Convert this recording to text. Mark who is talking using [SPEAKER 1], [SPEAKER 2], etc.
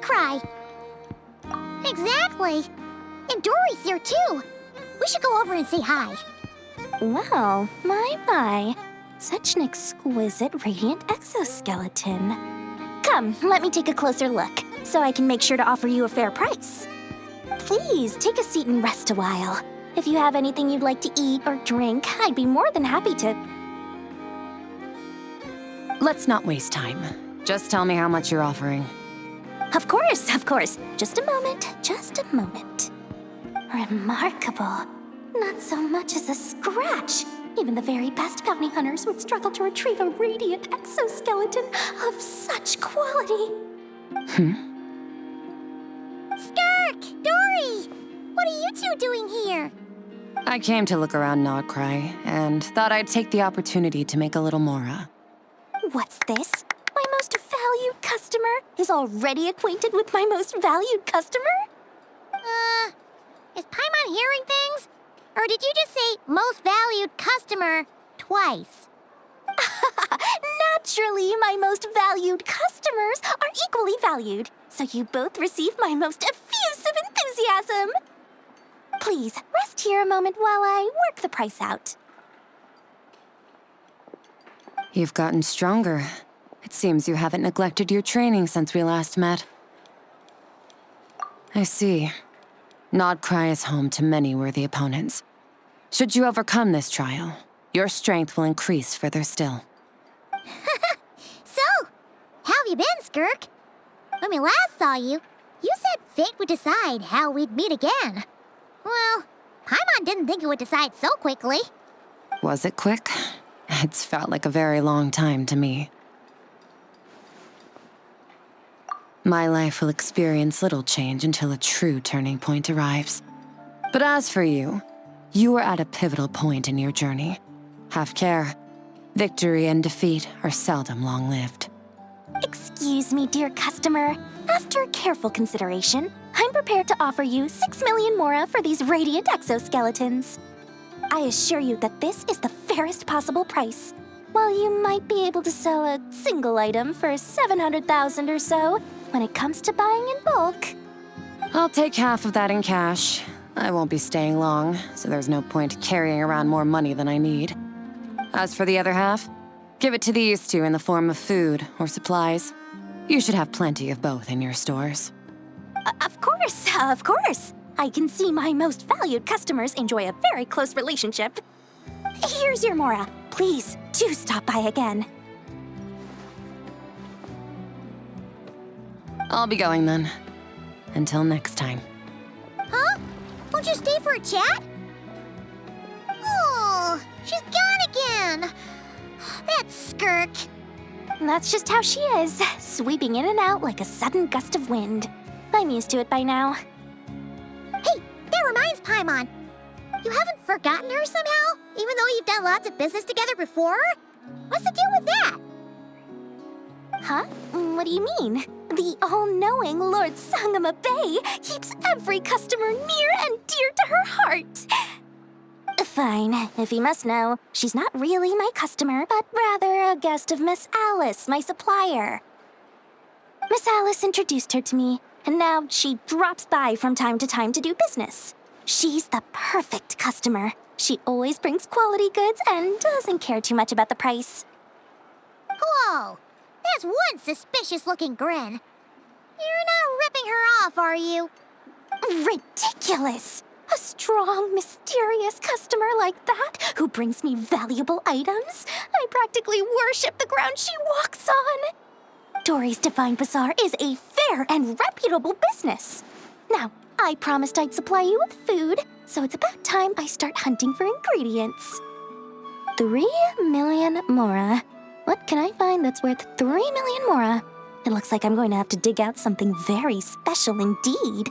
[SPEAKER 1] Cry. Exactly. And Dory's here too. We should go over and say hi.
[SPEAKER 2] Wow, my. Such an exquisite radiant exoskeleton. Come, let me take a closer look, so I can make sure to offer you a fair price. Please, take a seat and rest a while. If you have anything you'd like to eat or drink, I'd be more than happy to...
[SPEAKER 3] Let's not waste time. Just tell me how much you're offering.
[SPEAKER 2] Of course. Just a moment. Remarkable. Not so much as a scratch. Even the very best bounty hunters would struggle to retrieve a radiant exoskeleton of such quality.
[SPEAKER 1] Skirk! Dory! What are you two doing here?
[SPEAKER 3] I came to look around Nodcry, and thought I'd take the opportunity to make a little mora.
[SPEAKER 2] What's this? My most valued customer is already acquainted with my most valued customer?
[SPEAKER 1] Is Paimon hearing things? Or did you just say most valued customer twice?
[SPEAKER 2] Naturally, my most valued customers are equally valued, so you both receive my most effusive enthusiasm. Please, rest here a moment while I work the price out.
[SPEAKER 3] You've gotten stronger. It seems you haven't neglected your training since we last met. I see. Nodcry is home to many worthy opponents. Should you overcome this trial, your strength will increase further still.
[SPEAKER 1] So, how have you been, Skirk? When we last saw you, you said fate would decide how we'd meet again. Well, Paimon didn't think it would decide so quickly.
[SPEAKER 3] Was it quick? It's felt like a very long time to me. My life will experience little change until a true turning point arrives. But as for you, you are at a pivotal point in your journey. Have care. Victory and defeat are seldom long-lived.
[SPEAKER 2] Excuse me, dear customer. After careful consideration, I'm prepared to offer you 6 million mora for these radiant exoskeletons. I assure you that this is the fairest possible price. While you might be able to sell a single item for 700,000 or so, when it comes to buying in bulk...
[SPEAKER 3] I'll take half of that in cash. I won't be staying long, so there's no point carrying around more money than I need. As for the other half, give it to these two in the form of food or supplies. You should have plenty of both in your stores.
[SPEAKER 2] Of course. I can see my most valued customers enjoy a very close relationship. Here's your mora. Please, do stop by again.
[SPEAKER 3] I'll be going then. Until next time.
[SPEAKER 1] Huh? Won't you stay for a chat? Oh, she's gone again. That's Skirk.
[SPEAKER 2] That's just how she is, sweeping in and out like a sudden gust of wind. I'm used to it by now.
[SPEAKER 1] Hey, that reminds Paimon. You haven't forgotten her somehow, even though you've done lots of business together before? What's the deal with that?
[SPEAKER 2] Huh? What do you mean? The all-knowing Lord Sangama Bay keeps every customer near and dear to her heart. Fine, if you must know, she's not really my customer, but rather a guest of Miss Alice, my supplier. Miss Alice introduced her to me, and now she drops by from time to time to do business. She's the perfect customer. She always brings quality goods and doesn't care too much about the price.
[SPEAKER 1] Whoa! That's one suspicious-looking grin. You're not ripping her off, are you?
[SPEAKER 2] Ridiculous! A strong, mysterious customer like that who brings me valuable items? I practically worship the ground she walks on. Dory's Divine Bazaar is a fair and reputable business. Now, I promised I'd supply you with food, so it's about time I start hunting for ingredients. 3 million mora. What can I find that's worth 3 million mora? It looks like I'm going to have to dig out something very special indeed.